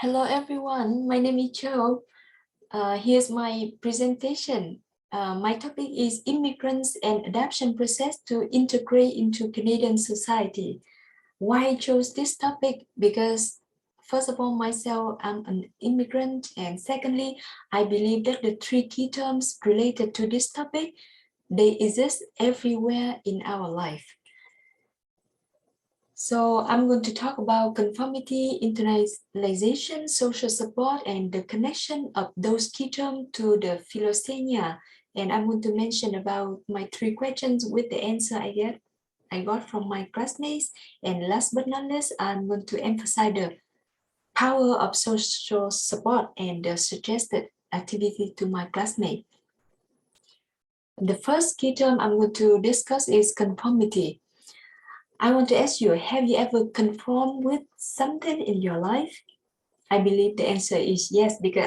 Hello everyone, my name is Chau. Here's my presentation. My topic is immigrants and adaptation process to integrate into Canadian society. Why I chose this topic? Because first of all, myself, I'm an immigrant, and secondly, I believe that the three key terms related to this topic, they exist everywhere in our life. So I'm going to talk about conformity, internalization, social support, and the connection of those key terms to the philoxenia. And I'm going to mention about my three questions with the answer I got from my classmates. And last but not least, I'm going to emphasize the power of social support and the suggested activity to my classmates. The first key term I'm going to discuss is conformity. I want to ask you, have you ever conformed with something in your life? I believe the answer is yes, because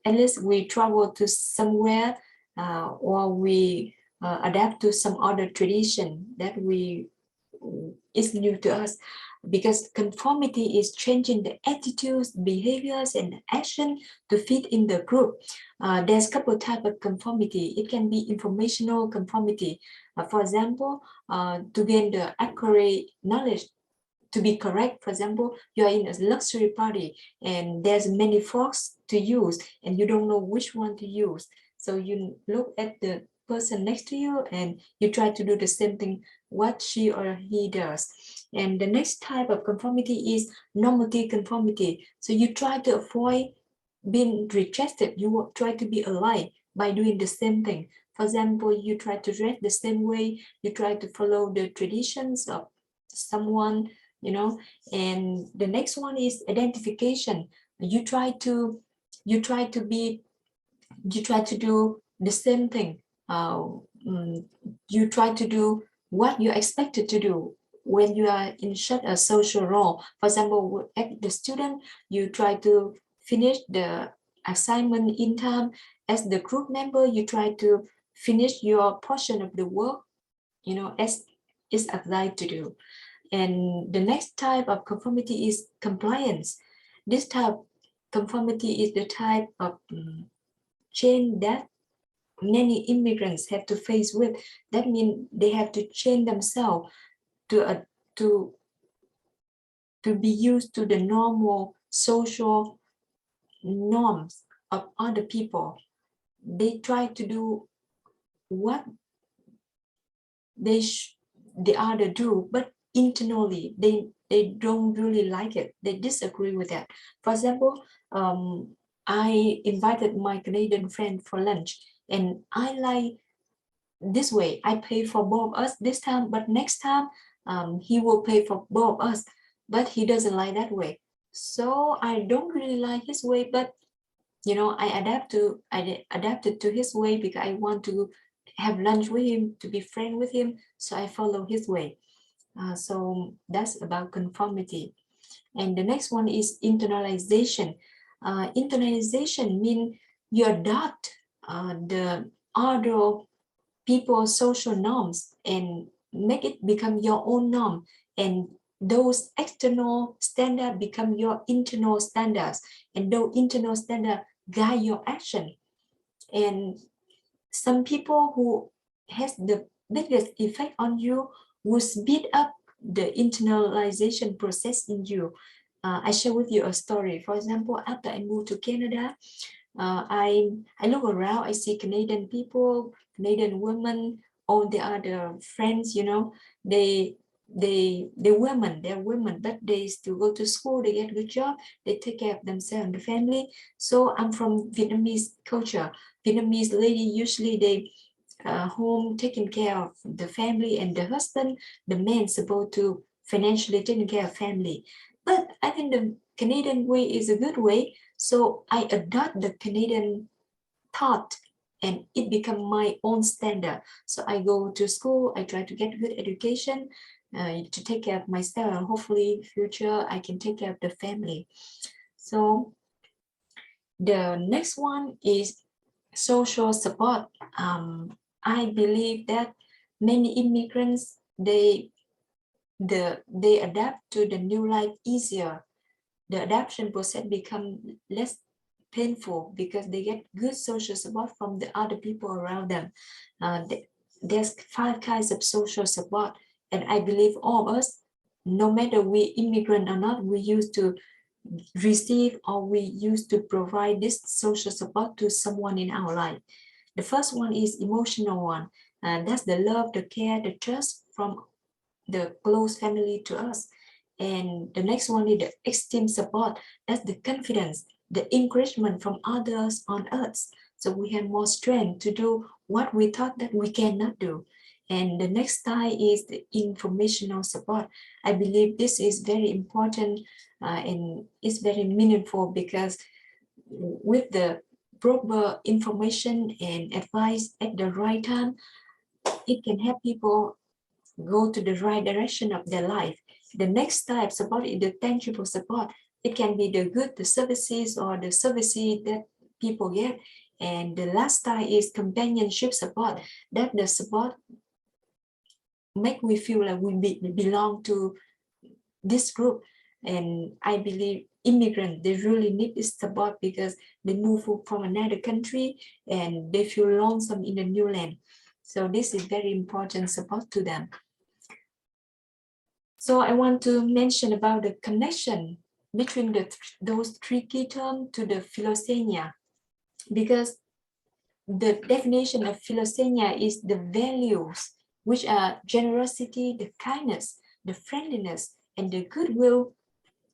unless we travel to somewhere or we adapt to some other tradition that is new to us, because conformity is changing the attitudes, behaviors, and action to fit in the group. There's a couple type of conformity. It can be informational conformity. For example, to gain the accurate knowledge, to be correct. For example, you are in a luxury party and there's many forks to use and you don't know which one to use. So you look at the person next to you and you try to do the same thing what she or he does. And the next type of conformity is normative conformity. So you try to avoid being rejected. You try to be alike by doing the same thing. For example, you try to dress the same way, you try to follow the traditions of someone, and the next one is identification. You try to do the same thing. You try to do what you're expected to do when you are in such a social role. For example, as the student, you try to finish the assignment in time. As the group member, you try to finish your portion of the work, as is applied to do. And the next type of conformity is compliance. This type of conformity is the type of change that many immigrants have to face with. That means they have to change themselves to be used to the normal social norms of other people. They try to do what the other do, but internally they don't really like it. They disagree with that. For example, I invited my Canadian friend for lunch, and I like this way. I pay for both of us this time, but next time he will pay for both of us. But he doesn't like that way. So I don't really like his way, but I adapted to his way because I want to have lunch with him, to be friend with him. So I follow his way. So that's about conformity. And the next one is internalization. Internalization means you adopt the other people's social norms and make it become your own norm. And those external standards become your internal standards. And those internal standards guide your action. And some people who has the biggest effect on you will speed up the internalization process in you. I share with you a story. For example, after I moved to Canada, I look around, I see Canadian people, Canadian women, all the other friends, they're women, but they still go to school, they get a good job, they take care of themselves and the family. So I'm from Vietnamese culture. Vietnamese lady, usually they home taking care of the family and the husband, the man supposed to financially taking care of family. But I think the Canadian way is a good way. So I adopt the Canadian thought and it become my own standard. So I go to school, I try to get good education to take care of myself, and hopefully future I can take care of the family. So the next one is social support. I believe that many immigrants they adapt to the new life easier the adaptation process become less painful because they get good social support from the other people around them. There's 5 kinds of social support, and I believe all of us, no matter we immigrant or not, we used to receive or we used to provide this social support to someone in our life. The first one is emotional one, and that's the love, the care, the trust from the close family to us. And the next one is the esteem support. That's the confidence, the encouragement from others on us. So we have more strength to do what we thought that we cannot do. And the next type is the informational support. I believe this is very important and it's very meaningful because with the proper information and advice at the right time, it can help people go to the right direction of their life. The next type support is the tangible support. It can be the good, the services or the services that people get. And the last type is companionship support. That the support make we feel like we belong to this group. And I believe immigrants, they really need this support because they move from another country and they feel lonesome in a new land. So this is very important support to them. So I want to mention about the connection between those 3 key terms to the philoxenia, because the definition of philoxenia is the values, which are generosity, the kindness, the friendliness, and the goodwill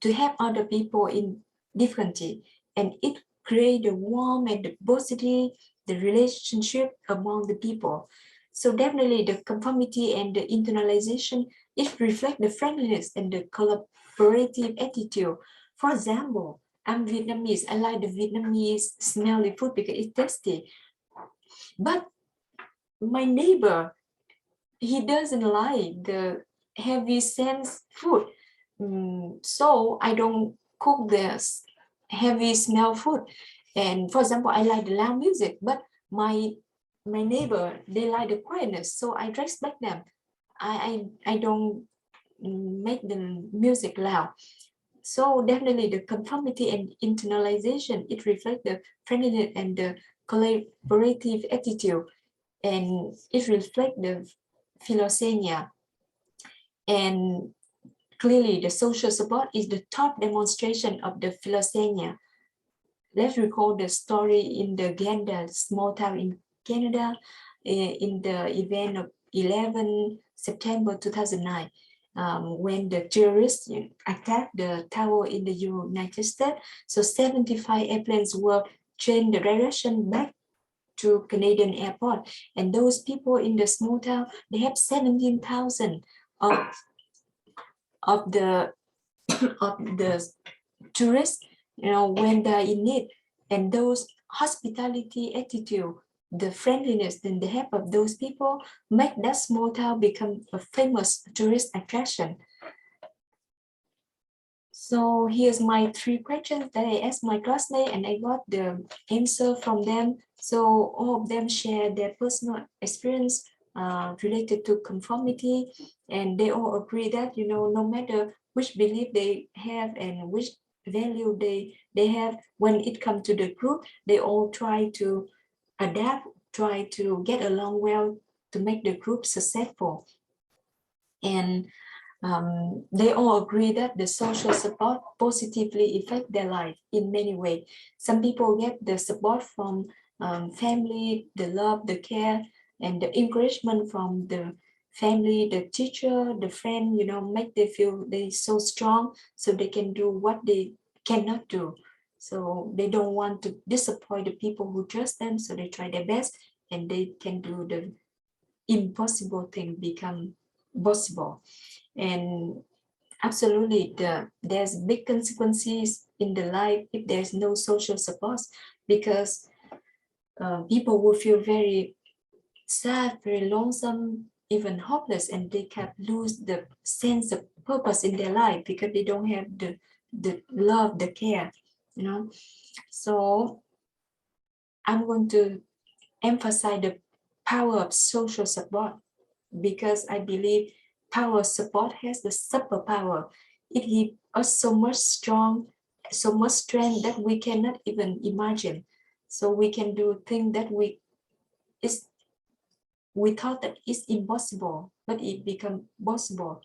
to help other people in difficulty. And it creates the warmth and the positive, the relationship among the people. So definitely the conformity and the internalization, it reflects the friendliness and the collaborative attitude. For example, I'm Vietnamese. I like the Vietnamese smelly food because it's tasty. But my neighbor, he doesn't like the heavy sense food. So I don't cook this heavy smell food. And for example, I like the loud music, but my neighbor, they like the quietness. So I respect them. I don't make the music loud. So definitely the conformity and internalization, it reflects the friendliness and the collaborative attitude, and it reflects the philoxenia. And clearly the social support is the top demonstration of the philoxenia. Let's recall the story in the Gander small town in Canada in the event of 11 September 2009. When the terrorists attacked the tower in the United States. So 75 airplanes were changed the direction back to Canadian airport. And those people in the small town, they have 17,000 of the of the tourists, when they're in need. And those hospitality attitude, the friendliness and the help of those people make that small town become a famous tourist attraction. So here's my 3 questions that I asked my classmates and I got the answer from them. So all of them share their personal experience related to conformity, and they all agree that, no matter which belief they have and which value they have, when it comes to the group, they all try to adapt, try to get along well to make the group successful. And they all agree that the social support positively affect their life in many ways. Some people get the support from family, the love, the care, and the encouragement from the family, the teacher, the friend, make them feel they so strong so they can do what they cannot do. So they don't want to disappoint the people who trust them, so they try their best and they can do the impossible thing become possible. And absolutely, there's big consequences in the life if there's no social support, because people will feel very sad, very lonesome, even hopeless, and they can lose the sense of purpose in their life because they don't have the love, the care, So I'm going to emphasize the power of social support, because I believe power support has the superpower. It gives us so much strong so much strength that we cannot even imagine. So we can do things that we thought that it's impossible, but it become possible.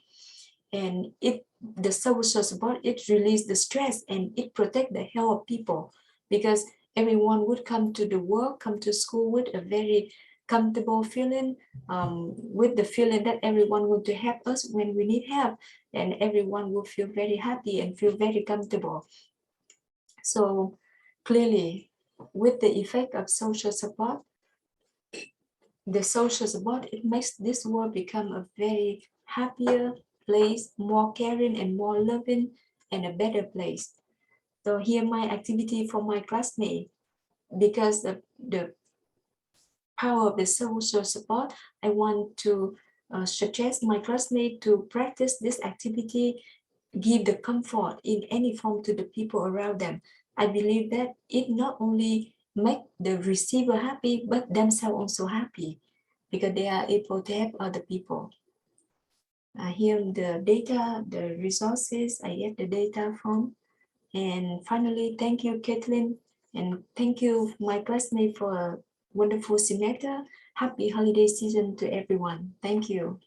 And the social support, it release the stress and it protect the health of people, because everyone would come to the work, come to school with a very comfortable feeling, with the feeling that everyone want to help us when we need help, and everyone will feel very happy and feel very comfortable. So clearly, with the effect of social support, the social support, it makes this world become a very happier place, more caring and more loving, and a better place. So here my activity for my classmate, because of the power of the social support, I want to suggest my classmate to practice this activity, give the comfort in any form to the people around them. I believe that it not only make the receiver happy, but themselves also happy, because they are able to help other people. Here the data, the resources I get the data from. And finally, thank you, Caitlin, and thank you, my classmate, for a wonderful semester. Happy holiday season to everyone. Thank you.